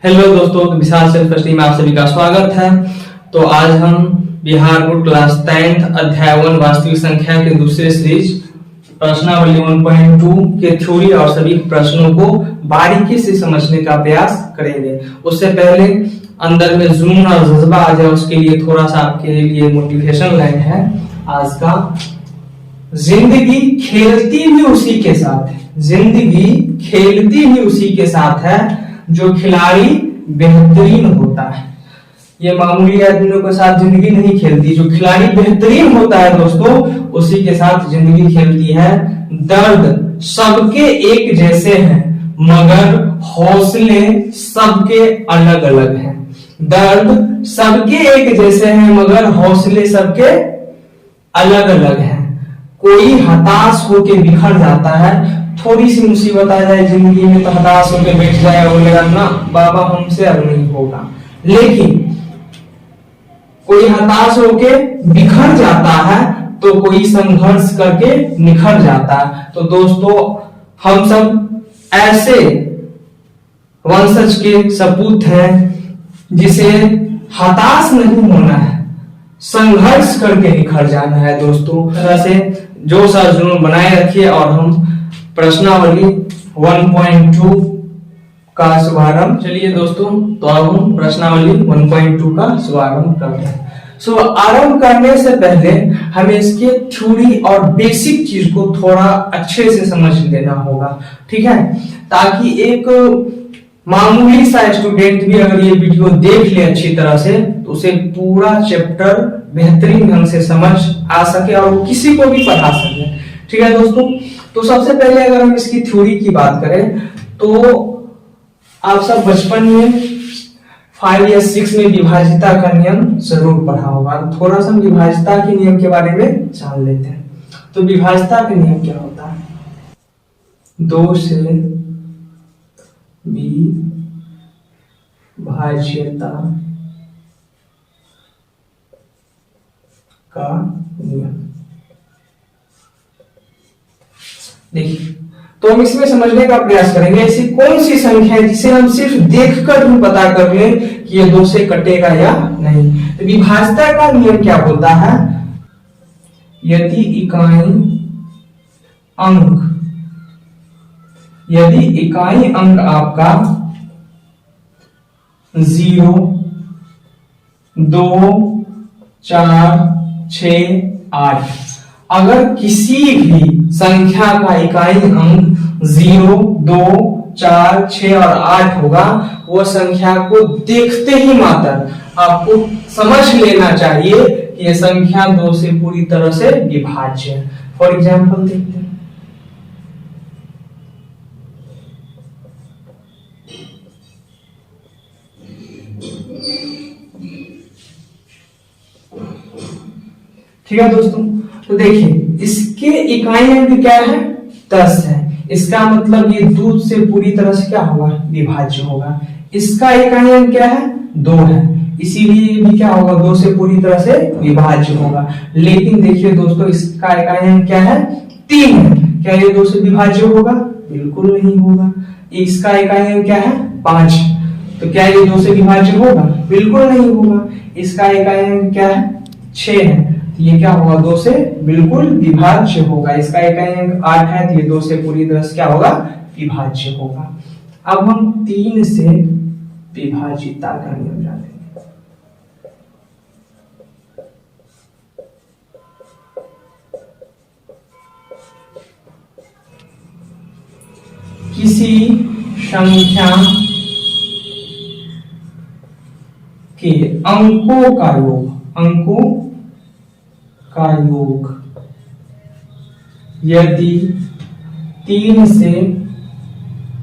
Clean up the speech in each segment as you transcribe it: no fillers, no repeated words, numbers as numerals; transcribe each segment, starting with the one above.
Hello दोस्तों, तो विशाल self study में आप सभी का स्वागत है। तो आज हम बिहार बोर्ड क्लास 10th अध्याय 1 वास्तविक संख्या के दूसरे सीरीज प्रश्नावली 1.2 के थ्योरी और सभी प्रश्नों को बारीकी से समझने का प्रयास करेंगे। उससे पहले अंदर में जुनून और जज्बा आ जाए, उसके लिए थोड़ा सा आपके लिए मोटिवेशन लाइन है आज का। जिंदगी खेलती भी उसी के साथ है, जिंदगी खेलती भी उसी के साथ है जो खिलाड़ी बेहतरीन होता है। ये मामूली आदमियों के साथ जिंदगी नहीं खेलती, जो खिलाड़ी बेहतरीन होता है दोस्तों उसी के साथ जिंदगी खेलती है। दर्द सबके एक जैसे हैं मगर हौसले सबके अलग अलग हैं। दर्द सबके एक जैसे हैं मगर हौसले सबके अलग अलग हैं। कोई हताश होके बिखर जाता है, थोड़ी सी मुसीबत आ जाए जिंदगी में तो हताश होकर बैठ जाए, बोलेगा ना बाबा हमसे अब नहीं होगा। लेकिन कोई हताश होके बिखर जाता है तो कोई संघर्ष करके निखर जाता है। तो दोस्तों हम सब ऐसे वंशज के सपूत हैं जिसे हताश नहीं होना है, संघर्ष करके निखर जाना है। दोस्तों तरह से जोश और जुनून बनाए रखिए और हम प्रश्नावली 1.2 का शुभारंभ। चलिए दोस्तों, तो अब हम प्रश्नावली 1.2 का शुभारंभ करते हैं। आरंभ करने से पहले हमें इसके थ्योरी और बेसिक चीज को थोड़ा अच्छे से समझ लेना होगा, ठीक है, ताकि एक मामूली सा स्टूडेंट भी अगर ये वीडियो देख ले अच्छी तरह से तो उसे पूरा चैप्टर बेहतरीन ढंग से समझ आ सके और वो किसी को भी पढ़ा सके। ठीक है दोस्तों, तो सबसे पहले अगर हम इसकी थ्योरी की बात करें तो आप सब बचपन में 5 या 6 में विभाजिता का नियम जरूर पढ़ा होगा। थोड़ा सा विभाजिता के नियम के बारे में जान लेते हैं। तो विभाजिता का नियम क्या होता है? 2 से विभाज्यता का नियम। देखिए, तो हम इसमें समझने का प्रयास करेंगे ऐसी कौन सी संख्या है जिसे हम सिर्फ देखकर भी पता कर लें कि ये 2 से कटेगा या नहीं। तो विभाज्यता का नियम क्या बोलता है? यदि इकाई अंक आपका 0, 2, 4, 6, 8, अगर किसी भी संख्या का इकाई अंक 0, 2, 4, 6 और 8 होगा, वो संख्या को देखते ही मात्र आपको समझ लेना चाहिए कि यह संख्या 2 से पूरी तरह से विभाज्य है। फॉर एग्जाम्पल देखते हैं। ठीक है दोस्तों, तो देखिए इसके इकाई अंक क्या है? 10 है। इसका मतलब ये 2 से पूरी तरह से क्या होगा? विभाज्य होगा। इसका इकाई अंक क्या है? 2 है, इसीलिए भी क्या होगा? 2 से पूरी तरह से विभाज्य होगा। लेकिन देखिए दोस्तों, इसका इकाई अंक क्या है? 3 है। क्या ये 2 से विभाज्य होगा? बिल्कुल नहीं होगा। इसका इकाई अंक क्या है? 5। तो क्या ये 2 से विभाज्य होगा? बिल्कुल नहीं होगा। इसका इकाई अंक क्या है? 6 है। तो ये क्या होगा? 2 से बिल्कुल विभाज्य होगा। इसका इकाई अंक 8 है, तो ये 2 से पूरी तरह से क्या होगा? विभाज्य होगा। अब हम 3 से विभाजिता का नियम जानेंगे। किसी संख्या के अंकों का योग यदि 3 से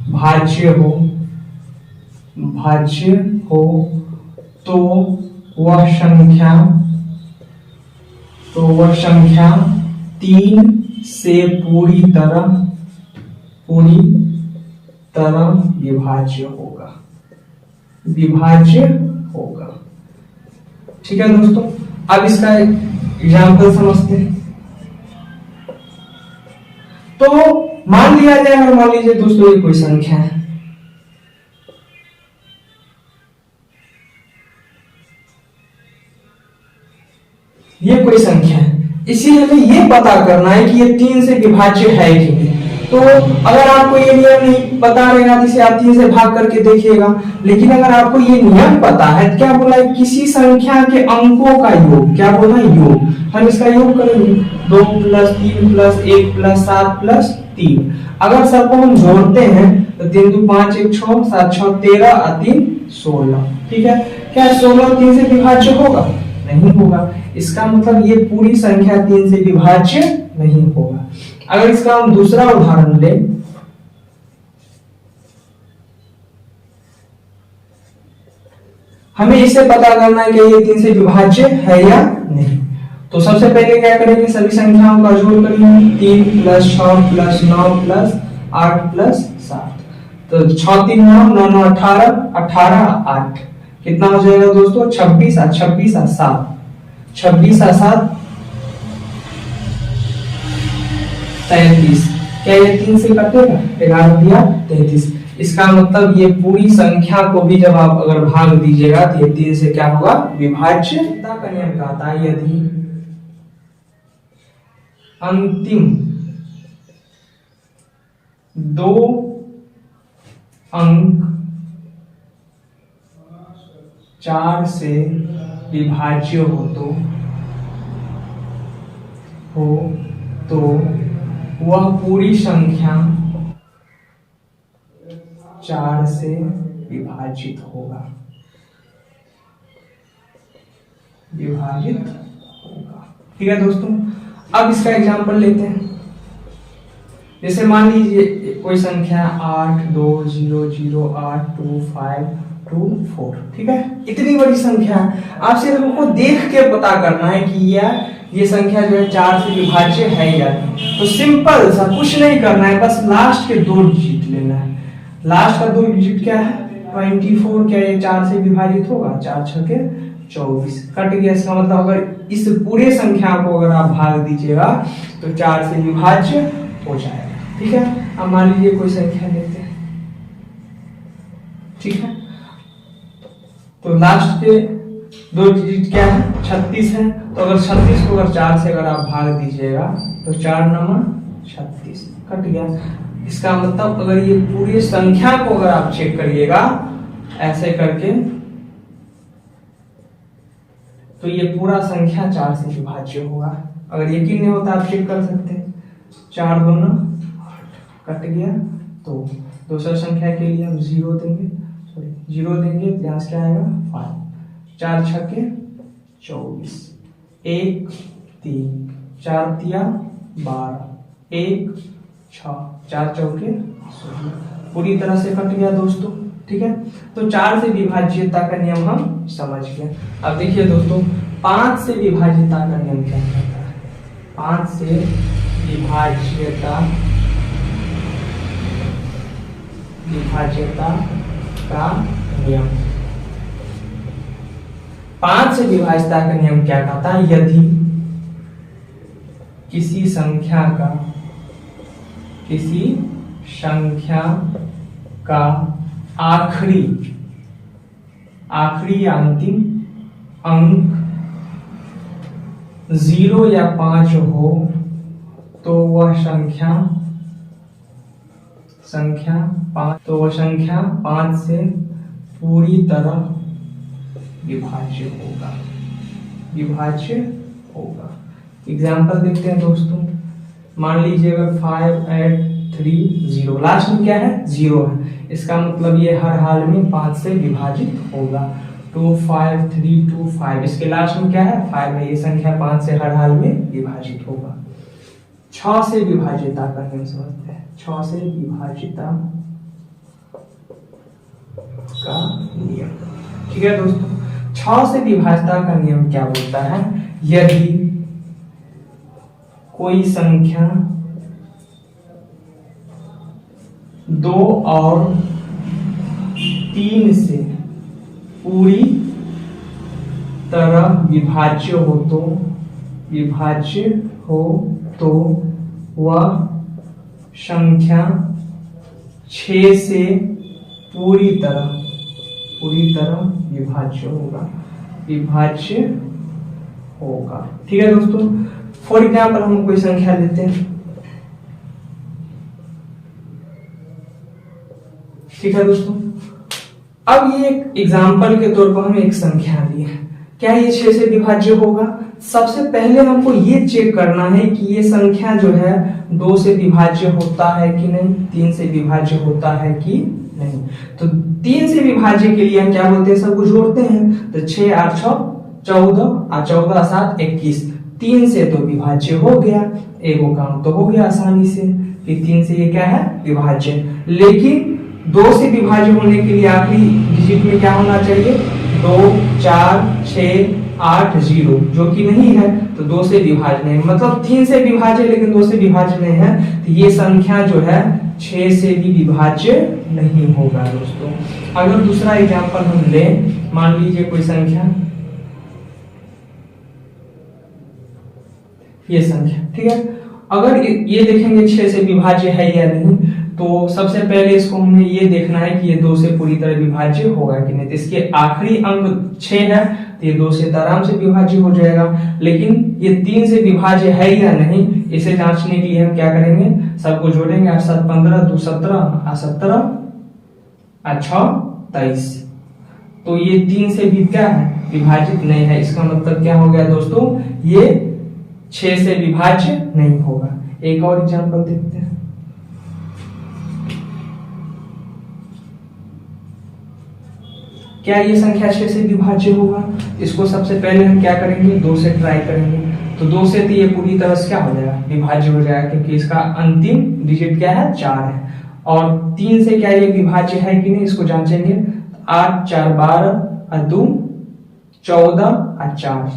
भाज्य हो तो वह संख्या 3 से पूरी तरह विभाज्य होगा। ठीक है दोस्तों, अब इसका एग्जाम्पल समझते हैं। तो मान लिया जाए, अगर मान लीजिए दोस्तों ये कोई संख्या है, ये कोई संख्या है, इसीलिए हमें ये पता करना है कि ये 3 से विभाज्य है कि नहीं। तो अगर आपको ये नियम नहीं पता रहेगा तो इसे आप 3 से भाग करके देखिएगा, लेकिन अगर आपको ये नियम पता है, क्या बोला है, किसी संख्या के अंकों का योग, क्या बोला है, योग, हम इसका योग करेंगे 2 + 3 + 1 + 7 + 3। अगर सबको हम जोड़ते हैं तो 3 × 5 = 6, 7 × 6 = 13 और 3 = 16। ठीक है, क्या 16 3 से विभाज्य होगा? नहीं होगा। इसका मतलब ये पूरी संख्या 3 से विभाज्य नहीं होगा। अगर इसका हम दूसरा उदाहरण लें, हमें इसे पता करना है कि ये 3 से विभाज्य है या नहीं। तो सबसे पहले क्या करेंगे, सभी संख्याओं का जोड़ करेंगे, 3 + 6 + 9 + 8 + 7। तो 6 3 9, 9 9 18, 18 8 कितना हो जाएगा दोस्तों, 26 और 26 और 7, 26 और 7 33। क्या ये 3 से कटेगा? 11 दिया 33। इसका मतलब ये पूरी संख्या को भी जब आप अगर भाग दीजिएगा तो ये 3 से क्या होगा, विभाज्य का नियम कहता है यदि अंतिम 2 अंक 4 से विभाज्य हो तो वह पूरी संख्या 4 से विभाजित होगा, ठीक है दोस्तों। अब इसका एग्जांपल लेते हैं। जैसे मान लीजिए कोई संख्या 8 2 0 0 8 2 5 2 4, ठीक है, इतनी बड़ी संख्या आप सिर्फ हमको देख के पता करना है कि ये संख्या जो है 4 से विभाज्य है या नहीं। तो सिंपल सा, कुछ नहीं करना है, बस लास्ट के 2 डिजिट लेना है। लास्ट का 2 डिजिट क्या है, 24। क्या ये 4 से विभाजित होगा? 4 × 6 = 24, कट गया। इसका मतलब अगर इस पूरे संख्या को अगर आप भाग दीजिएगा तो 4 से विभाज्य हो जाएगा, ठीक है। अब मान लीजिए कोई संख्या लेते हैं, ठीक है, तो लास्ट के 2 डिजिट क्या है, 36 है। तो अगर 36 को अगर 4 से अगर आप भाग दीजिएगा तो 4 9 36, कट गया। इसका मतलब अगर ये पूरी संख्या को अगर आप चेक करिएगा ऐसे करके तो ये पूरा संख्या 4 से विभाज्य होगा। अगर यकीन नहीं होता आप चेक कर सकते हैं। 4 2 9 8, कट गया। तो दूसरा संख्या के लिए हम 0 देंगे, सॉरी 0 देंगे, यहाँ से क्या आएगा 5। 4 × 6 = 24, 1 3, 4 × 12, 1 6, 4 × 4 = 16, पूरी तरह से कट गया दोस्तों, ठीक है। तो 4 से विभाज्यता का नियम हम समझ गए। अब देखिए दोस्तों, 5 से विभाज्यता का नियम क्या कहता है। 5 से विभाज्यता का नियम, 5 से विभाज्यता का नियम क्या कहता है, यदि किसी संख्या का आखिरी या अंतिम अंक 0 या 5 हो तो वह संख्या 5 से पूरी तरह विभाज्य होगा। एग्जाम्पल देखते हैं दोस्तों। मान लीजिए अगर 5 8 3 0, लास्ट में क्या है 0 है, इसका मतलब ये हर हाल में 5 से विभाजित होगा। 2 5 3 2 5, इसके लास्ट में क्या है 5 है, ये संख्या 5 से हर हाल में विभाजित होगा। 6 से विभाज्यता का नियम समझते हैं। 6 से विभाज्यता का नियम, ठीक है दोस्तों। 6 से विभाज्यता का नियम क्या बोलता है, यदि कोई संख्या 2 और 3 से पूरी तरह विभाज्य हो तो वह संख्या 6 से पूरी तरह विभाज्य होगा। ठीक है दोस्तों, फॉर एग्जाम्पल हम कोई संख्या लेते हैं। ठीक है दोस्तों, अब ये एक एग्जाम्पल के तौर पर हम एक संख्या ली है, क्या ये 6 से विभाज्य होगा? सबसे पहले हमको ये चेक करना है कि ये संख्या जो है 2 से विभाज्य होता है कि नहीं, 3 से विभाज्य होता है कि नहीं। तो 3 से विभाज्य के लिए हम क्या बोलते हैं, सबको जोड़ते हैं। तो 6 8 6 14 और 14 7 21, 3 से तो विभाज्य हो गया, एक काम तो हो गया आसानी से, कि 3 से ये क्या है, विभाज्य। लेकिन 2 से विभाज्य होने के लिए आखिरी डिजिट में क्या होना चाहिए, 2 4 6 8 0, जो कि नहीं है, तो 2 से विभाज्य नहीं, मतलब 3 से विभाज्य लेकिन 2 से विभाज्य नहीं है, तो ये संख्या जो है 6 से भी विभाज्य नहीं होगा दोस्तों। अगर दूसरा एग्जांपल हम लें, मान लीजिए कोई संख्या, ये संख्या, ठीक है, अगर ये देखेंगे 6 से विभाज्य है या नहीं, तो सबसे पहले इसको हमें ये देखना है कि ये 2 से पूरी तरह विभाज्य होगा कि नहीं। तो इसके आखिरी अंक 6 है, तो ये 2 से आराम से विभाज्य हो जाएगा। लेकिन ये 3 से विभाज्य है या नहीं, इसे जांचने के लिए हम क्या करेंगे, सबको जोड़ेंगे, 8 7 15 2 17 17 6 23, तो ये 3 से भी क्या है, विभाजित नहीं है। इसका मतलब क्या हो गया दोस्तों, ये 6 से विभाज्य नहीं होगा। एक और एग्जांपल देखते हैं। क्या ये संख्या 6 से विभाज्य होगा? इसको सबसे पहले हम क्या करेंगे, 2 से ट्राई करेंगे। तो 2 से तो ये पूरी तरह से क्या हो जाएगा, विभाज्य हो जाएगा, क्योंकि इसका अंतिम डिजिट क्या है, 4 है। और 3 से क्या ये विभाज्य है कि नहीं, इसको जांचेंगे। 8 4 12 और 2 14 और 4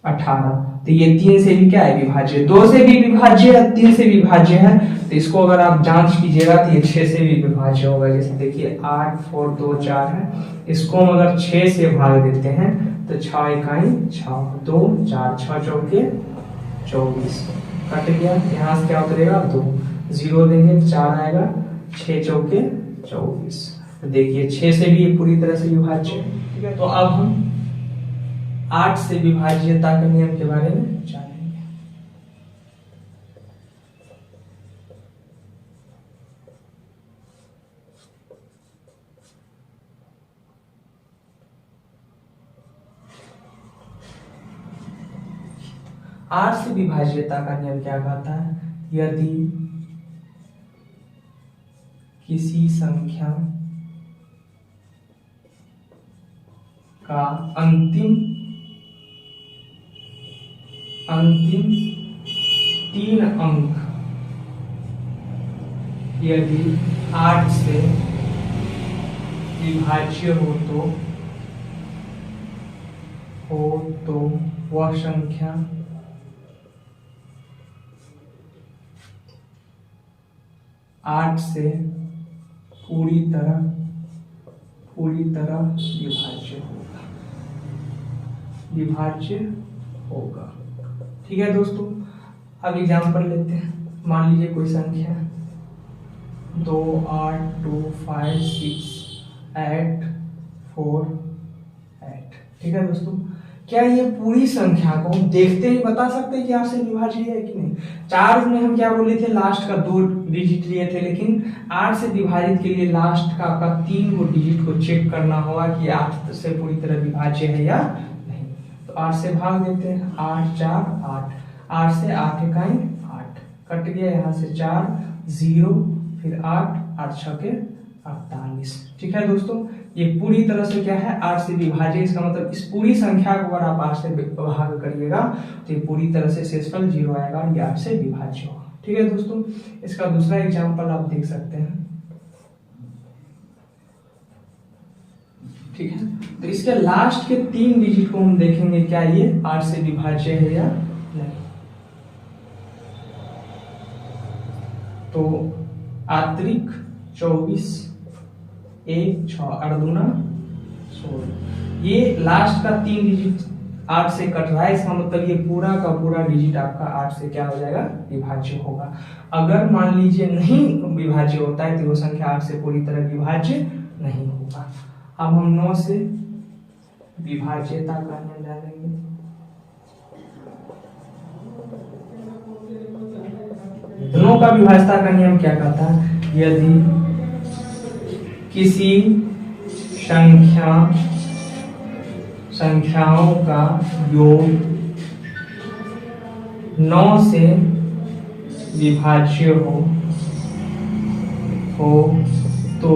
18, तो ये 3 से भी क्या है, विभाज्य। 2 से भी विभाज्य है, 3 से विभाज्य है, तो इसको अगर आप जांच कीजिएगा तो ये 6 से भी विभाज्य होगा। जैसे देखिए 8 4 2 4 है, इसको हम अगर 6 से भाग देते हैं तो 6 इकाई 6 2 4 6 चौके 24, कट गया, यहाँ से क्या उतरेगा, 2 0 देंगे, 4 आएगा, 6 चौके 24। तो देखिए 6 से भी ये पूरी तरह से विभाज्य है। ठीक है, तो अब हम 8 से विभाज्यता के नियम के बारे में जानेंगे। आठ से विभाज्यता का नियम क्या कहता है, यदि किसी संख्या का अंतिम 3 अंक यदि 8 से विभाज्य हो तो वह संख्या आठ से पूरी तरह विभाज्य होगा। ठीक है दोस्तों, अब एग्जांपल लेते हैं। मान लीजिए कोई संख्या 2 8 2 5 6 8 4 8। ठीक है दोस्तों, क्या ये पूरी संख्या को हम देखते ही बता सकते हैं कि 8 से विभाज्य है कि नहीं? 4 में हम क्या बोले थे, लास्ट का 2 डिजिट लिए थे, लेकिन 8 से विभाजित के लिए लास्ट का आपका 3 गो डिजिट को चेक करना होगा कि 8 से पूरी तरह विभाज्य है या नहीं। तो 8 से भाग देते हैं, 8 4 8, 8 से 8 इकाई 8, कट गया, यहाँ से 4 0, फिर 8 8 6 के 48। ठीक है दोस्तों, ये पूरी तरह से क्या है, 8 से विभाज्य। इसका मतलब इस पूरी संख्या को अगर आप 8 से भाग करिएगा तो ये पूरी तरह से शेषफल 0 आएगा और ये 8 से विभाज्य होगा। ठीक है दोस्तों, इसका दूसरा एग्जांपल आप देख सकते हैं। ठीक है, तो इसके लास्ट के 3 डिजिट को हम देखेंगे, क्या ये 8 से विभाज्य है या नहीं। तो आंतरिक 24 1 6 8 दूना 16, ये लास्ट का 3 डिजिट 8 से कट रहा है, इसका मतलब ये पूरा का पूरा डिजिट आपका 8 से क्या हो जाएगा, विभाज्य होगा। अगर मान लीजिए नहीं विभाज्य होता है तो वो संख्या 8 से पूरी तरह विभाज्य नहीं होगा। अब हम 9 से विभाज्यता का नियम डालेंगे। दोनों का विभाज्यता का नियम क्या कहता है? यदि किसी संख्याओं का योग 9 से विभाज्य हो तो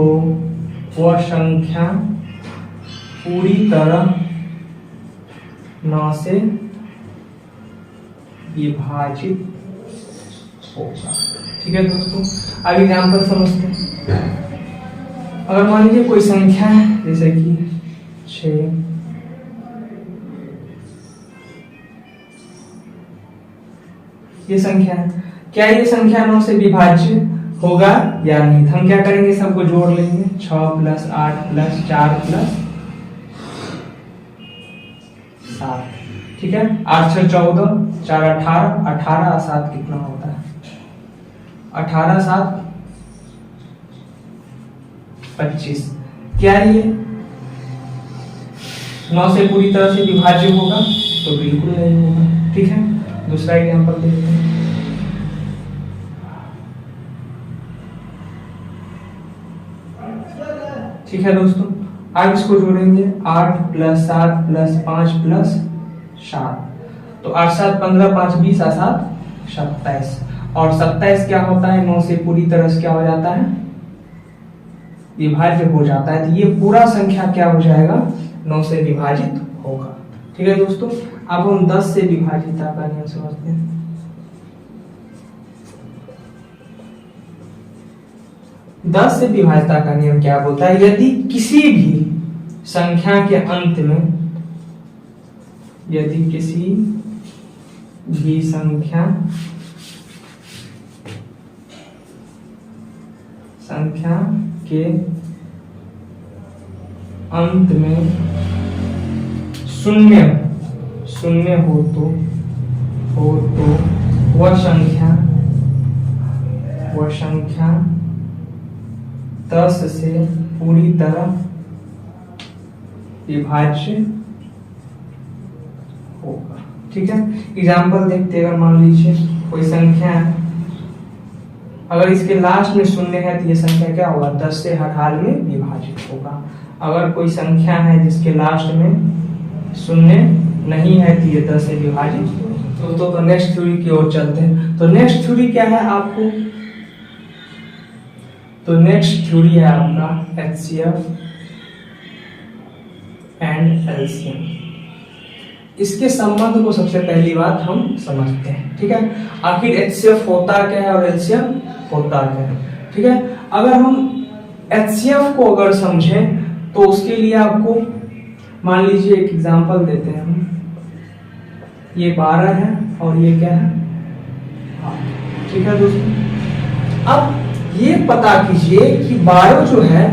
वह संख्या पूरी तरह 9 से विभाजित होगा। ठीक है दोस्तों, अब एग्जाम्पल समझते हैं। अगर मान लीजिए कोई संख्या है जैसे कि 6, ये संख्या है, क्या ये संख्या 9 से विभाज्य होगा या नहीं? हम क्या करेंगे, सबको जोड़ लेंगे। 6 + 8 + 4 + 7, ठीक है। 8 × 6 = 14, 4 = 18, 18 और 7 कितना होता है? 18 × 7 = 25। क्या ये 9 से पूरी तरह से विभाज्य होगा? तो बिल्कुल नहीं होगा। ठीक है, दूसरा एग्जांपल देखते हैं। ठीक है दोस्तों, अब इसको जोड़ेंगे। 8 + 7 + 5 + 7, तो 8 × 7 = 15, 5 = 20 और 7 = 27। और 27 क्या होता है? 9 से पूरी तरह से क्या हो जाता है? विभाज्य हो जाता है। तो ये पूरा संख्या क्या हो जाएगा? 9 से विभाजित होगा। ठीक है दोस्तों, अब हम 10 से विभाजितता का नियम समझते हैं। 10 से विभाजितता का नियम क्या बोलता है? यदि किसी भी संख्या के अंत में, यदि किसी भी संख्या के अंत में शून्य हो तो वह संख्या 10 से पूरी तरह विभाज्य होगा। ठीक है, एग्जाम्पल देखते हैं। अगर मान लीजिए कोई संख्या है, अगर इसके लास्ट में 0 है तो ये संख्या क्या होगा? 10 से हर हाल में विभाजित होगा। अगर कोई संख्या है जिसके लास्ट में 0 नहीं है तो ये 10 से विभाजित। तो नेक्स्ट थ्योरी की ओर चलते हैं। तो नेक्स्ट थ्योरी क्या है आपको? तो नेक्स्ट थ्योरी है आपका HCF एंड LCM। इसके संबंध को सबसे पहली बात हम समझते हैं। ठीक है, आखिर HCF होता क्या है और LCM होता क्या है? ठीक है, अगर हम HCF को अगर समझें तो उसके लिए आपको मान लीजिए एक एग्जांपल देते हैं हम। ये 12 है और ये क्या है? 8। ठीक है दोस्तों, अब ये पता कीजिए कि 12 जो है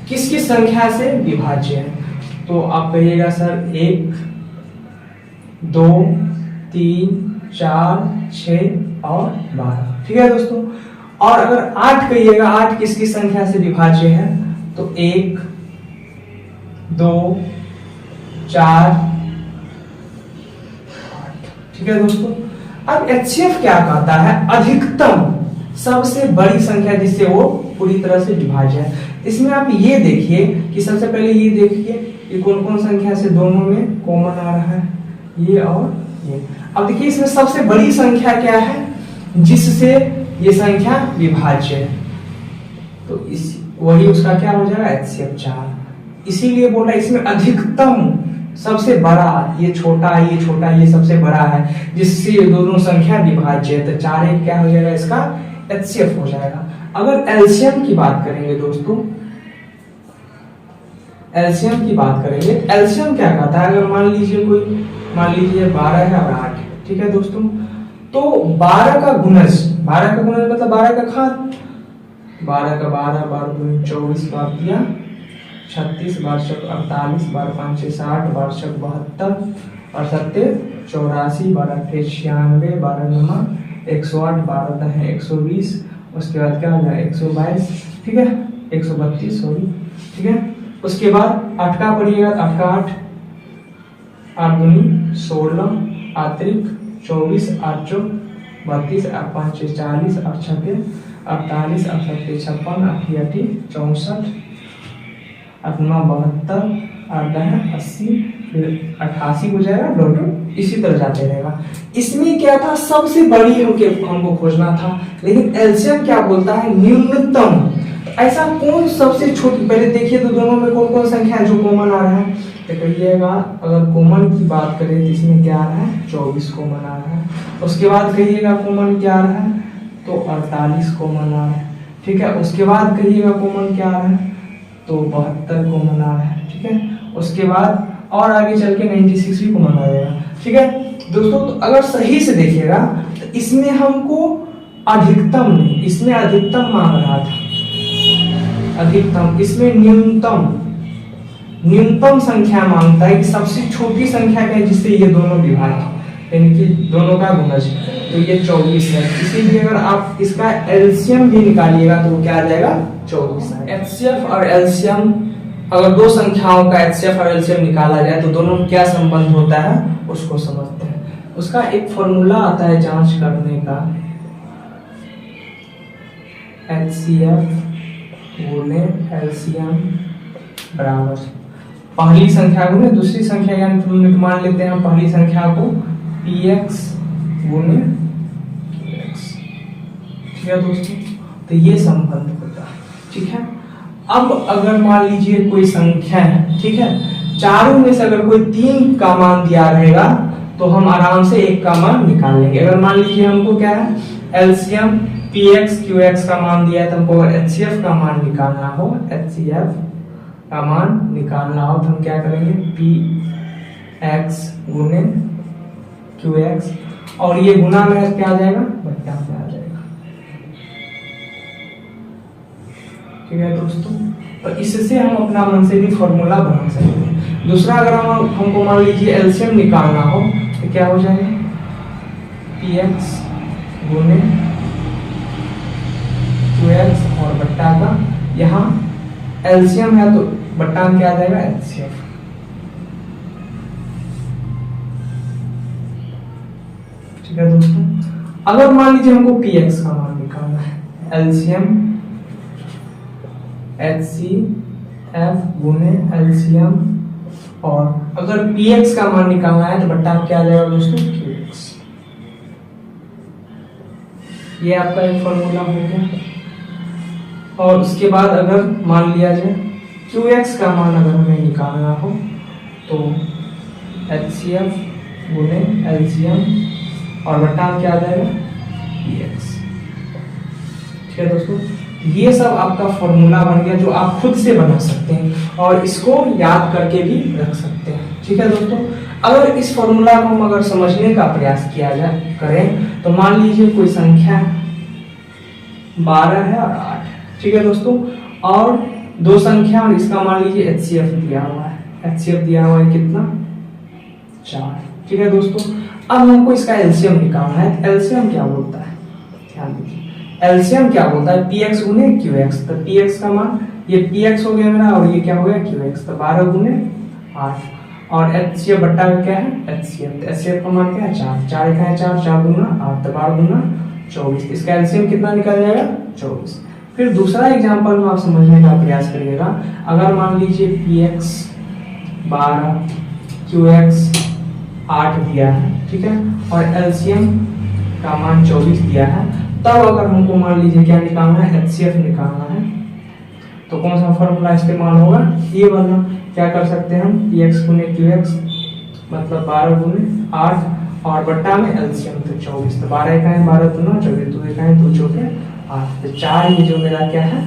किस किस संख्या से विभाज्य है। तो आप कहिएगा सर 1, 2, 3, 4, 6 और 12। ठीक है दोस्तों, और अगर 8 कहिएगा, 8 किस किस संख्या से विभाज्य है? तो 1, 2, 4, 8। ठीक है दोस्तों, अब HCF क्या कहता है? अधिकतम सबसे बड़ी संख्या जिससे वो पूरी तरह से विभाज्य है। इसमें आप ये देखिए कि सबसे पहले ये देखिए कि कौन कौन संख्या से दोनों में कॉमन आ रहा है, ये और ये। अब देखिए इसमें सबसे बड़ी संख्या क्या है जिससे ये संख्या विभाज्य है? तो इस वही उसका क्या हो जाएगा? HCF 4। इसीलिए बोला इसमें अधिकतम सबसे बड़ा, ये छोटा, ये सबसे बड़ा है जिससे ये दोनों संख्या विभाज्य है। तो 4 1 क्या हो जाएगा? इसका HCF हो जाएगा। अगर LCM की बात करेंगे दोस्तों, LCM की बात करेंगे, LCM क्या कहता है? अगर मान लीजिए 12 है और 8। ठीक है दोस्तों, तो 12 का गुणज मतलब 12 का घात। 12 का 12, 12 दूनी 24, 12 दिया 36, 12 चौक 48, 12 5 60, 12 चौक 72 और 7 84, 12 8 96, 12 9 108, 12 10 120। उसके बाद क्या हो जाएगा? 122। ठीक है, 132 सॉरी। ठीक है, उसके बाद 8 का पढ़िएगा, 8 का 8, 8 दूनी 16, 8 3 24, 8 चौक 32, 8 5 40, 8 6 48, 8 7 56, 8 8 64, 8 9 72, 8 10 80, फिर 88 हो जाएगा डॉट, इसी तरह जाते रहेगा। इसमें क्या था, सबसे बड़ी हमको खोजना था, लेकिन एलसीएम क्या बोलता है, न्यूनतम। ऐसा कौन सबसे छोटी, पहले देखिए तो दोनों में कौन कौन संख्या है जो कॉमन आ रहा है, तो कहिएगा अगर कॉमन की बात करें तो इसमें क्या आ रहा है, 24 कॉमन आ रहा है। उसके बाद कहिएगा कॉमन क्या आ रहा है, तो 48 कॉमन आ रहा है, ठीक है। उसके बाद कहिएगा कॉमन क्या आ रहा है, तो 72 कॉमन आ रहा है, ठीक है। उसके बाद और आगे चल के 96 भी कॉमन आ जाएगा, ठीक है दोस्तों। तो अगर सही से देखिएगा तो इसमें हमको अधिकतम नहीं, इसमें अधिकतम मांग रहा था, अधिकतम, इसमें न्यूनतम संख्या मांगता है कि सबसे छोटी संख्या क्या है जिससे ये दोनों विभाज्य, यानी कि दोनों का गुणज, तो ये 24 है। इसीलिए अगर आप इसका एलसीएम भी निकालिएगा तो क्या आ जाएगा, 24 है। एचसीएफ और एलसीएम, अगर दो संख्याओं का एचसीएफ और एलसीएम निकाला जाए तो दोनों में क्या संबंध होता है उसको समझते हैं। उसका एक फॉर्मूला आता है जांच करने का, एचसीएफ गुणे एलसीएम बराबर पहली संख्या गुणे दूसरी संख्या, यानी मान लेते हैं पहली संख्या को px गुणे qx, ठीक है दोस्तों। तो ये संबंध होता है, ठीक है। अब अगर मान लीजिए कोई संख्या है, ठीक है, चारों में से अगर कोई 3 का मान दिया रहेगा तो हम आराम से 1 का मान निकाल लेंगे। अगर मान लीजिए हमको क्या है, एलसीएम px qx का मान दिया है, तो हमको एचसीएफ का मान निकालना हो, एचसीएफ का मान निकालना हो तो हम क्या करेंगे, px गुणे qx, और ये गुना में क्या आ जाएगा, बट्टा में आ जाएगा, ठीक है दोस्तों। तो इससे हम अपना मन से भी फॉर्मूला बना सकते हैं। दूसरा, अगर हमको मान लीजिए एलसीएम निकालना हो तो क्या हो जाएगा, px गुणे qx और बट्टा का, यहाँ एलसीएम है तो बट्टा में क्या आ जाएगा, एचसीएफ, ठीक है दोस्तों। अगर मान लीजिए हमको px का मान निकालना है, एलसीएम एचसीएफ गुणे एलसीएम, और अगर px का मान निकालना है तो बट्टा में क्या आ जाएगा दोस्तों, qx। ये आपका एक फॉर्मूला हो गया। और उसके बाद अगर मान लिया जाए qx का मान अगर हमें निकालना हो तो HCF गुणे LCM और बटा क्या आ जाएगा px। ठीक है दोस्तों, ये सब आपका फॉर्मूला बन गया जो आप खुद से बना सकते हैं और इसको याद करके भी रख सकते हैं। ठीक है दोस्तों, अगर इस फॉर्मूला को हम अगर समझने का प्रयास किया जाए करें तो मान लीजिए कोई संख्या 12 है और 8। ठीक है दोस्तों, और दो संख्या और इसका मान लीजिए HCF दिया हुआ है। HCF दिया हुआ है कितना 4। ठीक है दोस्तों, अब हमको इसका एलसीएम निकालना है। एलसीएम क्या बोलता है ध्यान दीजिए, एलसीएम क्या बोलता है px गुने qx। तो px का मान ये px हो गया मेरा और ये क्या हो गया qx। तो 12 गुने 8 और HCF बट्टा में क्या है HCF। तो HCF का मान क्या है 4। 4 का है 4, 4 दूना 8, तो 12 दूना 24। इसका एलसीएम कितना निकल जाएगा 24। फिर दूसरा एग्जांपल में आप समझने का प्रयास करिएगा। अगर मान लीजिए px 12 qx 8 दिया है, ठीक है, और एलसीएम का मान 24 दिया है, तब अगर हमको मान लीजिए क्या निकालना है HCF निकालना है तो कौन सा फॉर्मूला इस्तेमाल होगा, ये वाला। क्या कर सकते हैं हम px गुने qx मतलब 12 गुने 8 और बट्टा में एलसीएम तो 24। तो 12 का है 12 दूना 24, 2 का है 2 चौके 8, तो 4 ये जो मेरा क्या है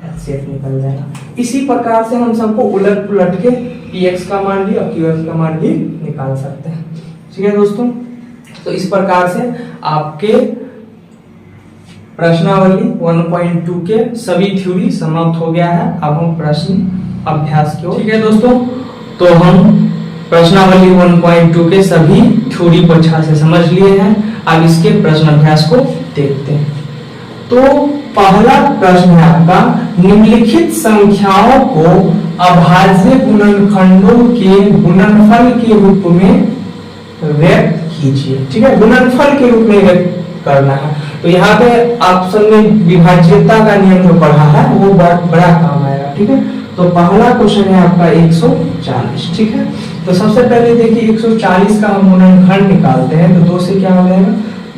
HCF निकल जाएगा। इसी प्रकार से हम सबको उलट पुलट के px का मान भी और qx का मान भी निकाल सकते हैं। ठीक है दोस्तों, तो इस प्रकार से आपके प्रश्नावली 1.2 के सभी थ्योरी समाप्त हो गया है। अब हम प्रश्न अभ्यास की ओर। ठीक है दोस्तों, तो हम प्रश्नावली 1.2 के सभी थ्योरी को अच्छा से समझ लिए हैं। अब इसके प्रश्न अभ्यास को देखते हैं। तो पहला प्रश्न है आपका, निम्नलिखित संख्याओं को अभाज्य गुणनखंडों के गुणनफल के रूप में व्यक्त कीजिए। ठीक है, गुणनफल के रूप में व्यक्त करना है। तो यहाँ पे ऑप्शन में विभाज्यता का नियम जो पढ़ा है वो बहुत बड़ा काम आएगा, ठीक है। तो पहला क्वेश्चन है आपका 140, ठीक है। तो सबसे पहले देखिए 140 का हम गुणनखंड निकालते हैं। तो 2 से क्या हो जाएगा,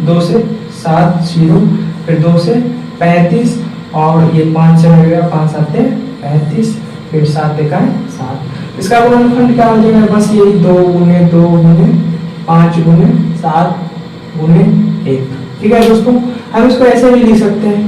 2 से 7 0, फिर 2 से 35 और ये 5 से लगेगा, 5 7 35, फिर 7 1 7। इसका गुणनखंड क्या हो जाएगा, बस यही 2 गुने 2 गुने 5 गुने 7 गुने 1, ठीक है दोस्तों। हम इसको ऐसे भी लिख सकते हैं,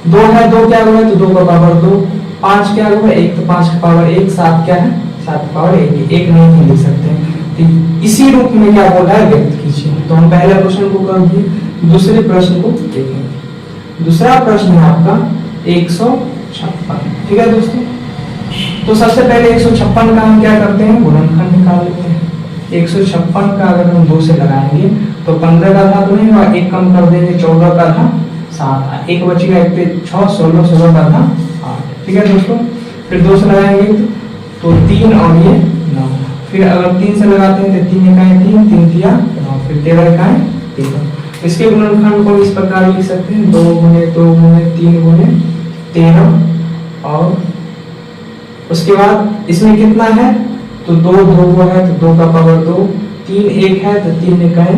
2 है 2 क्या हुआ है तो 2 का पावर 2, 5 क्या हुआ 1 तो 5 का पावर 1, 7 क्या है 7 का पावर 1, 1 नहीं लिख सकते हैं। तो इसी रूप में क्या बोला है व्यक्त कीजिए। तो हम पहले प्रश्न को कर दिए, दूसरे प्रश्न को देखेंगे। दूसरा प्रश्न है आपका 156, ठीक है दोस्तों। तो सबसे पहले 156 का हम क्या करते हैं, गुणनखंड निकाल लेते हैं। 156 का अगर हम 2 से लगाएंगे तो 15 का आधा तो नहीं होगा, 1 कम कर देंगे 14 का आधा 7, 1 बचेगा 1 पे 6, 16, 16 का आधा 8, ठीक है दोस्तों। फिर 2 से लगाएंगे तो 3 और ये 9, फिर अगर 3 से लगाते हैं तो 3 इकाई 3, 3 तिया 9, फिर 13 इकाई 13। इसके गुणनखंड को इस प्रकार लिख सकते हैं, 2 गुने 2 गुने 3 गुने 13, और उसके बाद इसमें कितना है तो 2 2 है तो 2 का पावर 2, 3 1 है तो 3 इकाई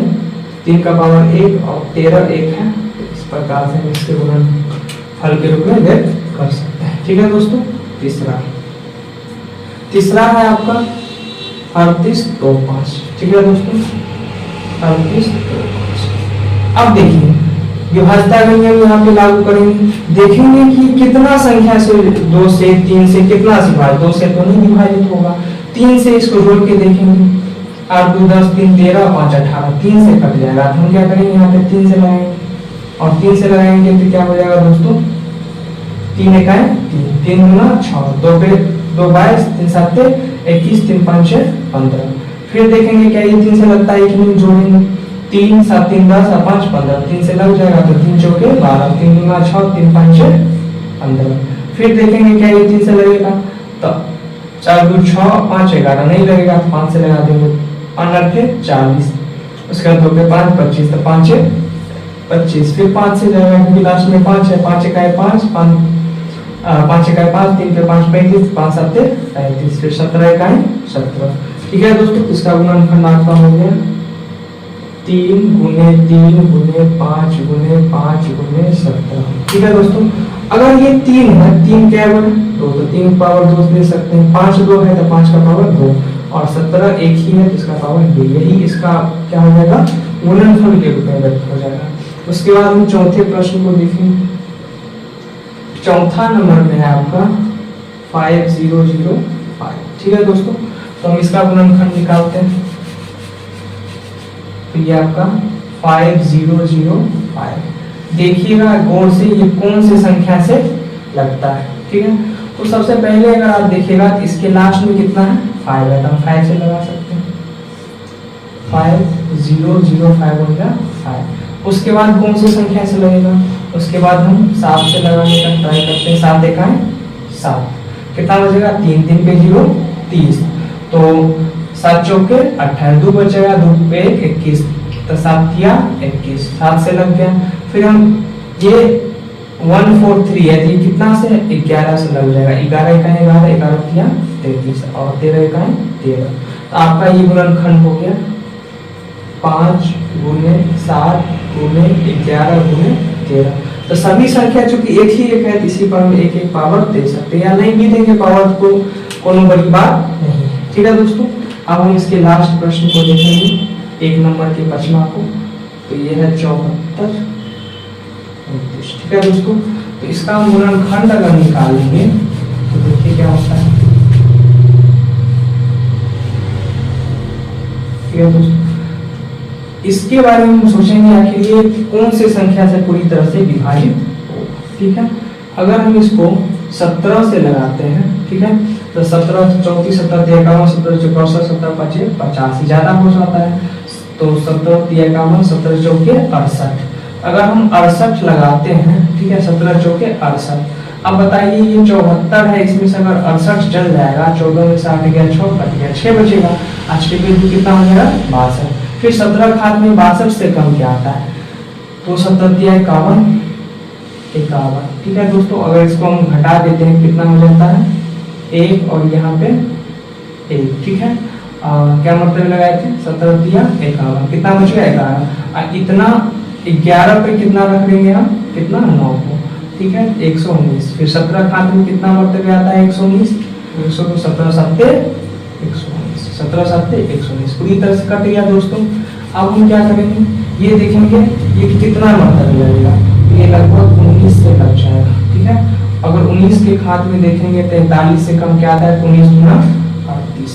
3 का पावर 1 और 13 1 है। इस प्रकार से हम इसके गुणनफल के रूप में व्यक्त कर सकते हैं, ठीक है दोस्तों। तीसरा है आपका 38 2 5, ठीक है दोस्तों, 38 2 5। अब देखिए विभाज्यता का नियम यहाँ पे लागू करेंगे, देखेंगे कि कितना संख्या से 2 से 3 से कितना से विभाजित, 2 से तो नहीं विभाजित होगा, 3 से इसको जोड़ के देखेंगे, 8 2 10 3 13 5 18, 3 से कट जाएगा। तो हम क्या करेंगे, यहाँ पे 3 से लगाएंगे और 3 से लगाएंगे तो क्या हो जाएगा दोस्तों, 3 इकाई 3, 3 गुना 6, 2 पे 2 22, 3 7 21, 3 5 15। फिर देखेंगे क्या ये 3 से लगता है, 1 में जोड़ेंगे, 3 7 3 10 और 5 15, 3 से लग जाएगा तो 3 चौके 12, 3 गुना 6, 3 5 15। फिर देखेंगे क्या ये 3 से लगेगा तो 4 2 6 5 11 नहीं लगेगा तो 5 से लगा देंगे, 5 40, उसके बाद 2 पे 5 25 तो 5 25, फिर 5 से जाएगा क्योंकि लास्ट में 5 है, 5 इकाई 5 5 इकाई 5, 3 पे 5 35, 5 7 35, फिर 17 इकाई 17, ठीक है दोस्तों। इसका गुणनखंड आपका हो गया 3 गुने 3 गुने 5 गुने 5 गुने 17, ठीक है दोस्तों। अगर ये 3 है, 3 क्या है 2, तो 3 पावर 2 दे सकते हैं, 5 2 है तो 5 का पावर 2 और 17 1 ही है तो इसका पावर 2, यही इसका क्या हो जाएगा गुणनफल के रूप में व्यक्त हो जाएगा। उसके बाद हम चौथे प्रश्न को देखेंगे। चौथा नंबर में है आपका 5005, ठीक है दोस्तों। तो हम इसका गुणनखंड निकालते हैं, तो ये आपका 5005, देखिएगा गौर से ये कौन से संख्या से लगता है, ठीक है। तो सबसे पहले अगर आप देखिएगा तो इसके लास्ट में कितना है 5 है, तो हम 5 से लगा सकते हैं, 5005 हो गया 5। उसके बाद कौन सी संख्या से लगेगा, उसके बाद हम 7 से लगाने का ट्राई करते हैं, 7 देखाएं 7, कितना बचेगा 3 3 पे 0 30, तो 7 चौके 28, 2 बचेगा 2 पे 21, तो 7 किया 21, 7 से लग गया। फिर हम ये 143 है तो ये कितना से 11 से लग जाएगा, 11 इकाई 11, 11 किया 33 और 13 इकाई 13, तो आपका ये गुणनखंड हो गया 5 गुने 7 गुने 11 गुने 13। तो सभी संख्या चूंकि एक ही एक है, इसी पर हम एक एक पावर दे सकते हैं या नहीं भी देंगे पावर को, कोनो बड़ी बात नहीं है, ठीक है दोस्तों। अब हम इसके लास्ट प्रश्न को देखेंगे, 1 नंबर के पचमा को, तो ये है 74 29, ठीक है दोस्तों। तो इसका हम गुणनखंड अगर निकालेंगे तो देखिए क्या होता है, ठीक है दोस्तों। इसके बारे में हम सोचेंगे आखिर ये कौन से संख्या से पूरी तरह से विभाजित हो, ठीक है। अगर हम इसको 17 से लगाते हैं, ठीक है, तो 17 34 17 51 17 64 17 5 85 ज्यादा हो जाता है, तो 17 51 17 चौके 68। अगर हम 68 लगाते हैं, ठीक है, 17 चौके 68। अब बताइए ये 74 है, इसमें से अगर 68 चल जाएगा, 14 में से 8 गया 6 कट गया 6 बचेगा, आज के बिंदु कितना हो जाएगा 62। फिर 17 घात में 62 से कम क्या आता है, तो 51 51, ठीक है दोस्तों। अगर इसको हम घटा देते हैं कितना हो जाता है 1 और यहाँ पे 1, ठीक है। क्या मतलब लगाए थे 51, कितना बच गया 11। इतना 11 पे कितना रख देंगे हम, कितना 9 को, ठीक है 119। फिर 17 खाते में कितना मरतबे आता है 119, 17 7 119, 17 7 119, पूरी तरह से कट गया दोस्तों। अब हम क्या करेंगे, ये देखेंगे ये कितना मरतबे लगेगा, ये लगभग 19 से लग जाएगा, ठीक है। अगर 19 के खात में देखेंगे 43 से कम क्या आता है, 19 गुना 38।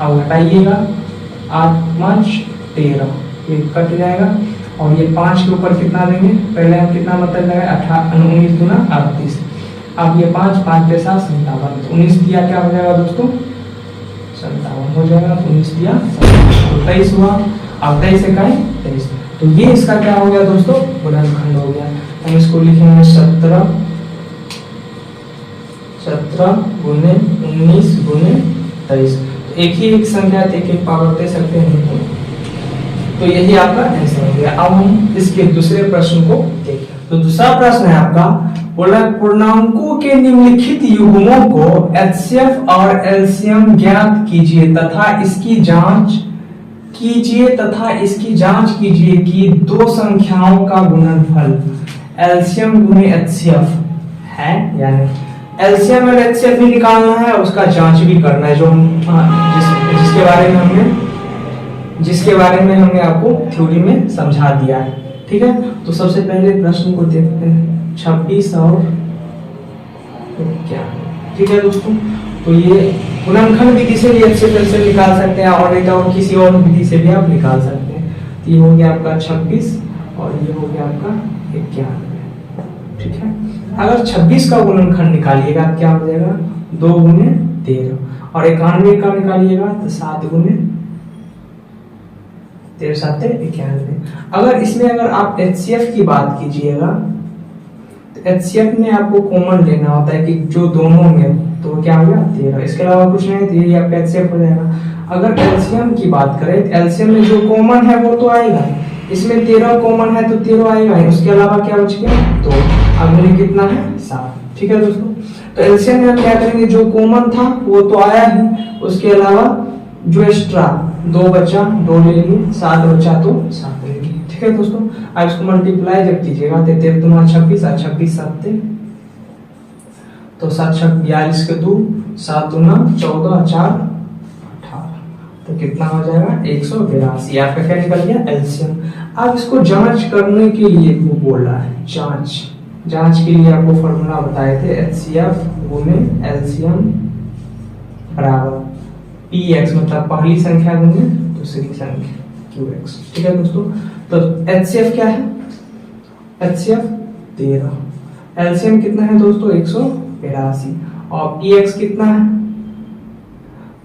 अब घटाइएगा 8 5 13, ये कट जाएगा। और ये 5 के ऊपर कितना देंगे, पहले हम कितना मतलब लगाए 19 गुना 38। अब ये 5 5 के साथ 57, 19 दिया क्या हो जाएगा दोस्तों 57 हो जाएगा। 19 दिया 23 हुआ। अब 23 से 23, तो ये इसका क्या हो गया दोस्तों गुणनखंड हो गया। हम इसको लिखेंगे 17 गुने 19 गुने 23। तो एक ही एक संख्या एक पावर दे सकते हैं, तो यही आपका आंसर हो गया। अब हम इसके दूसरे प्रश्न को देखें। तो दूसरा प्रश्न है आपका, बोला पूर्णांकों के निम्नलिखित युग्मों को एचसीएफ और एलसीएम ज्ञात कीजिए तथा इसकी जांच कीजिए कि दो संख्याओं का गुणनफल एलसीएम गुने एचसीएफ है या नहीं। एलसीएम और एचसीएफ भी निकालना है, उसका जांच भी करना है, जो जिसके बारे में हमने आपको थ्योरी में समझा दिया है, ठीक है। तो सबसे पहले प्रश्न को देखते हैं 26 और क्या, ठीक है दोस्तों। तो ये गुणनखंड विधि से भी अच्छे तरह से निकाल सकते हैं, और नहीं तो किसी और विधि से भी आप निकाल सकते हैं। तो ये हो गया आपका 26 और ये हो गया आपका 91, ठीक है। अगर 26 का गुणनखंड निकालिएगा क्या हो जाएगा 2 गुने 13, और 91 का निकालिएगा तो 7 गुने 13 7 91। अगर इसमें अगर आप एचसीएफ की बात कीजिएगा तो एचसीएफ में आपको कॉमन लेना होता है कि जो दोनों में, तो क्या हो गया 13, इसके अलावा कुछ नहीं, तो ये आपका एचसीएफ हो जाएगा। अगर एलसीएम की बात करें तो एलसीएम में जो कॉमन है वो तो आएगा, इसमें 13 कॉमन है तो 13 आएगा, उसके अलावा क्या बच गया 2, अब कितना है 7, ठीक है दोस्तों। तो एलसीएम में हम क्या करेंगे, जो कॉमन था वो तो आया ही, उसके अलावा जो एक्स्ट्रा 2 बचा 2 ले लिए, 7 बचा तो 7 ले लिए, ठीक है दोस्तों। अब इसको मल्टीप्लाई जब कीजिएगा तो 13 दूना 26 और 26 7 तो 7 6 42 के 2, 7 दूना 14 4 18, तो कितना हो जाएगा 182। आपका क्या निकल गया एलसीएम। अब इसको जांच करने के लिए वो बोल रहा है, जांच के लिए आपको फॉर्मूला बताए थे एचसीएफ गुने एलसीएम बराबर px, मतलब पहली संख्या गुने दूसरी संख्या qx, ठीक है दोस्तों। तो एचसीएफ क्या है, एचसीएफ 13, एलसीएम कितना है दोस्तों 182, और px कितना है,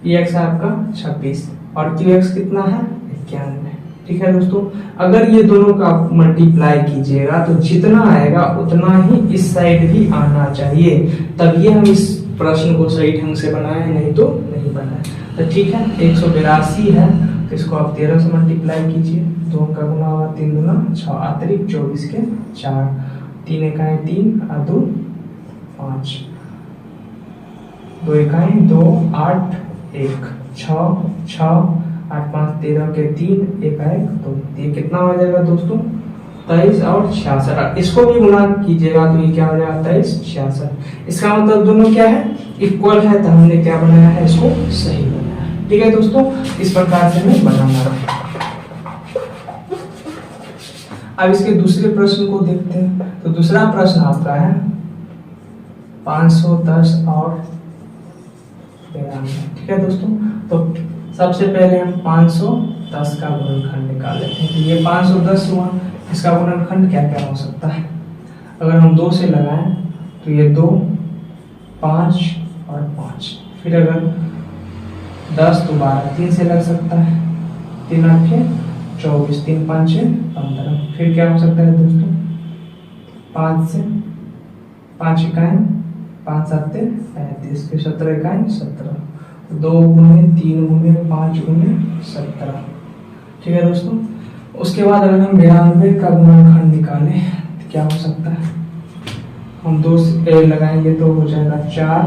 px है आपका 26 और qx कितना है 91, ठीक है दोस्तों। अगर ये दोनों का मल्टीप्लाई कीजिएगा तो जितना आएगा उतना ही इस साइड भी आना चाहिए, तभी हम इस प्रश्न को सही ढंग से बनाए, नहीं तो नहीं बनाए। तो ठीक है 182 है, तो इसको आप 13 से मल्टीप्लाई कीजिए, 2 का गुना होगा 3 दूना 6 अतिरिक्त 24 के 4, 3 इकाई 3 और 2 5, 2 इकाई 2 8 1 6 6 8 5 13 के 3 1 2, ये कितना हो जाएगा दोस्तों 23 और 66। इसको भी गुना कीजिएगा तो ये क्या हो जाएगा 23 66। इसका मतलब दोनों क्या है इक्वल है, तो हमने क्या बनाया है इसको सही बनाया है, ठीक है दोस्तों। इस प्रकार से हमें बनाना है। अब इसके दूसरे प्रश्न को देखते हैं। तो दूसरा प्रश्न आपका है 510 और 93, ठीक है दोस्तों। तो सबसे पहले हम 510 का गुणनखंड निकाल लेते हैं। तो ये 510 हुआ, इसका गुणनखंड क्या क्या हो सकता है। अगर हम 2 से लगाएं तो ये 2 5 और 5, फिर अगर 10 तो 12, 3 से लग सकता है, 3 8 24, 3 5 15, फिर क्या हो सकता है दोस्तों 5 से 5 इकाई 5 7 35, फिर 17 इकाई 17, 2 गुने 3 गुने 5 गुने 17, ठीक है दोस्तों। उसके बाद अगर हम 92 का गुणनखंड निकालें तो क्या हो सकता है, हम 2 से लगाएंगे तो हो जाएगा 4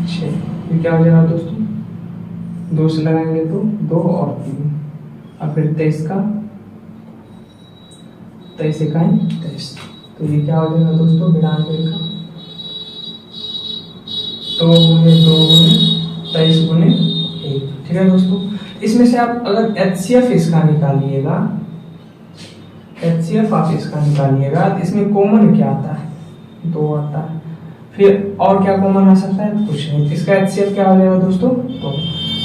6, ये क्या हो जाएगा दोस्तों, 2 से लगाएंगे तो 2 और 3, और फिर 23 का 23 इकाई 23, तो ये क्या हो जाएगा दोस्तों 92 का 2 गुने 2 गुने 23 गुने 1। ठीक है दोस्तों, इसमें से आप अगर HCF इसका निकालिएगा, HCF आप इसका निकालिएगा तो इसमें कॉमन क्या आता है, 2 आता है, फिर और क्या कॉमन आ सकता है, कुछ नहीं। इसका HCF क्या हो जाएगा दोस्तों, तो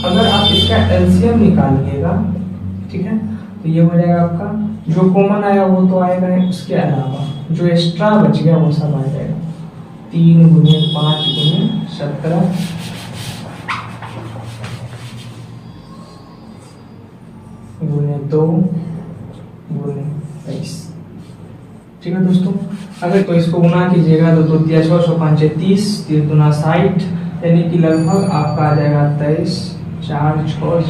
अगर आप इसका LCM निकालिएगा, ठीक है, तो ये हो जाएगा आपका जो कॉमन आया वो तो आएगा, उसके अलावा जो एक्स्ट्रा बच गया वो सब आ जाएगा। 3 गुने 5 गुने 17 गुने 2 गुने 23। ठीक है दोस्तों, अगर तो इसको गुना कीजिएगा तो 2 तिया 6 6 5 30, 3 दूना 60, यानी कि लगभग आपका आ जाएगा 23 4 6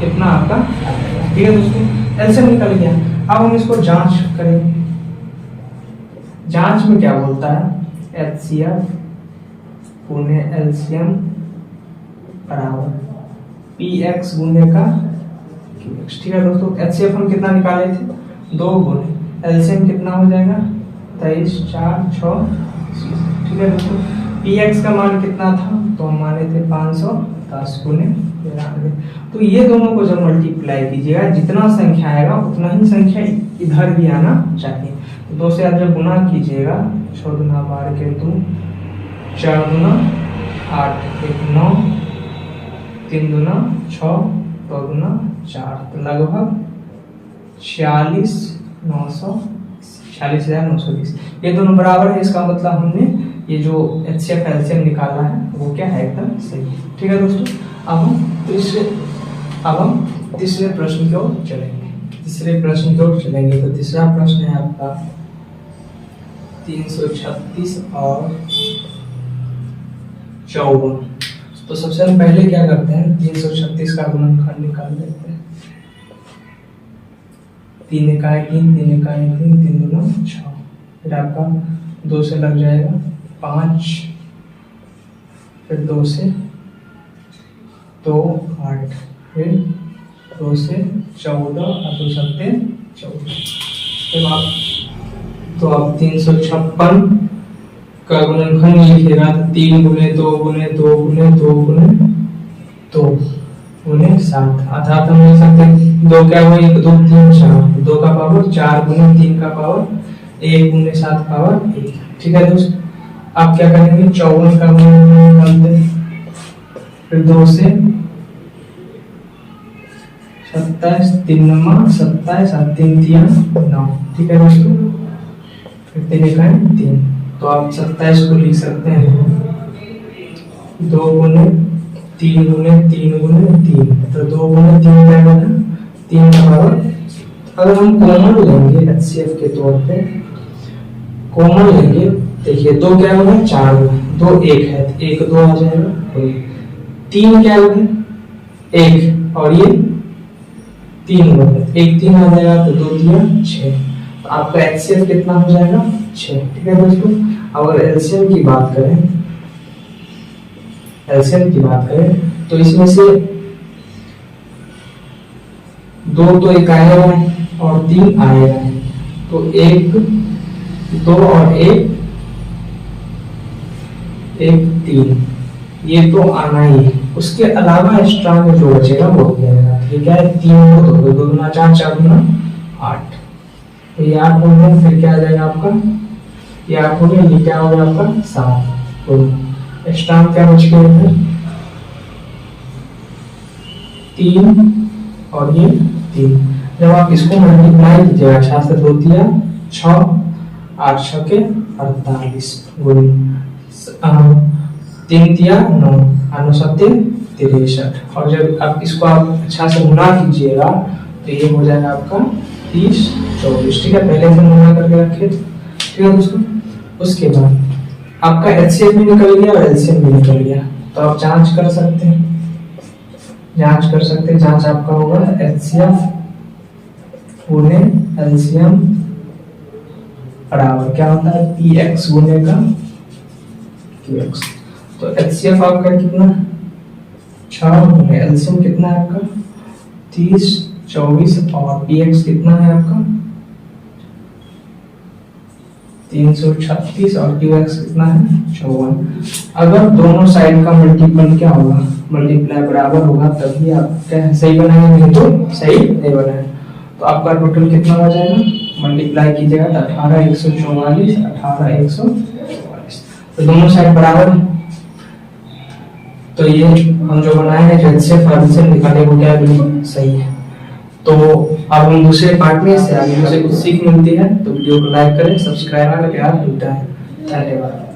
इतना आपका आ जाएगा। ठीक है दोस्तों, एलसीएम निकल गया। अब हम इसको जांच करें। जांच में क्या बोलता है, HCF गुने LCM बराबर PX गुने का QX। ठीक है दोस्तों, HCF हम कितना निकाले थे 2 गुने, LCM कितना हो जाएगा 23 4 6। ठीक है दोस्तों, PX का मान कितना था, तो हम माने थे 510 गुने 92। तो ये दोनों को जब मल्टीप्लाई कीजिएगा, जितना संख्या आएगा उतना ही संख्या इधर भी आना चाहिए। तो 2 से आप जब गुना कीजिएगा, 6 दूना 12 के 2, 4 दूना 8 1 9, 3 दूना 6, 2 दूना 4, तो लगभग 46,920। ये दोनों बराबर है, इसका मतलब हमने ये जो HCF LCM निकाला है वो क्या है, एकदम सही है। ठीक है दोस्तों, अब हम तीसरे प्रश्न की ओर चलेंगे। तो तीसरा प्रश्न है आपका 336 और 54। तो सबसे पहले क्या करते हैं, 336 का गुणनखंड निकाल लेते हैं। 3 इकाई 3 3 इकाई 3 3 दूना 6, फिर आपका 2 से लग जाएगा 5, फिर 2 से 2 8, फिर 2 से 14 और 2 7 14। फिर आप 356 का गुणनखंड लिखिएगा तो 3 गुने 2 गुने 2 गुने 2 गुने 2 गुने 7, अर्थात हम लिख सकते हैं 2 क्या हुआ 1 2 3 4, 2 का पावर 4 गुने 3 का पावर 1 गुने 7 पावर 1। ठीक है दोस्तों, आप क्या करेंगे 54 का गुणनखंड निकालते हैं, फिर 2 से 27 3 नमा 27 और 3 तिया 9। ठीक है दोस्तों, फिर 3 इकाई 3, तो आप 27 को लिख सकते हैं 2 गुने 3 गुने 3 गुने 3, तो 2 गुने 3 क्या बना 3 का पावर। अगर हम कॉमन लेंगे HCF के तौर पे, कॉमन लेंगे, देखिए 2 क्या होगा 4 2 1 है, 1 2 आ जाएगा, 3 क्या होगा 1 और ये 3 होगा, 1 3 आ जाएगा, तो 2 3 6, तो आपका HCF कितना हो जाएगा 6। ठीक है दोस्तों, अगर LCM की बात करें तो इसमें से 2 तो इकाइयां और 3 आएगा, तो 1 2 और 1 3, ये तो आना ही है। उसके अलावा एक्स्ट्रा में जो बचेगा वो क्या है, ठीक है 3 को 2 2 दूना 4 4 दूना 8, तो ये 8 हो गया, फिर क्या आ जाएगा आपका ये 8 हो गया, ये क्या हो गया आपका 7, तो एक्स्ट्रा में क्या बच गया है 3 और ये 3। जब आप इसको मल्टीप्लाई कीजिएगा 6 से 2 तिया 6 8 6 के 48 गुणे 3 तिया 9 9 7 63, और जब आप इसको आप अच्छा से गुना कीजिएगा तो ये हो जाएगा आपका 30 24। ठीक है, पहले से गुना करके रखे। ठीक है दोस्तों, उसके बाद आपका HCF भी निकल गया और LCM भी निकल गया, तो आप जांच कर सकते हैं। जांच आपका होगा HCF गुने एलसीएम बराबर क्या होता है पी एक्स गुने का क्यू एक्स। तो एचसीएफ आपका कितना 6 गुने एलसीएम कितना है आपका 30 24 और पी एक्स कितना है आपका 336 और क्यू एक्स कितना है 54। अगर दोनों साइड का मल्टीपल क्या होगा मल्टीप्लाई बराबर होगा तभी आप क्या सही बनाएंगे, नहीं तो सही नहीं बनाए। तो आपका टोटल कितना हो जाएगा मल्टीप्लाई कीजिएगा तो 18 144 18 144। तो दोनों साइड बराबर है। तो ये हम जो बनाए हैं जो से फर्ज से निकाले वो क्या बिल्कुल सही है। तो अब हम दूसरे पार्ट में से आगे से कुछ सीख मिलती है। तो वीडियो को लाइक करें, सब्सक्राइब करें, प्यार मिलता है। धन्यवाद।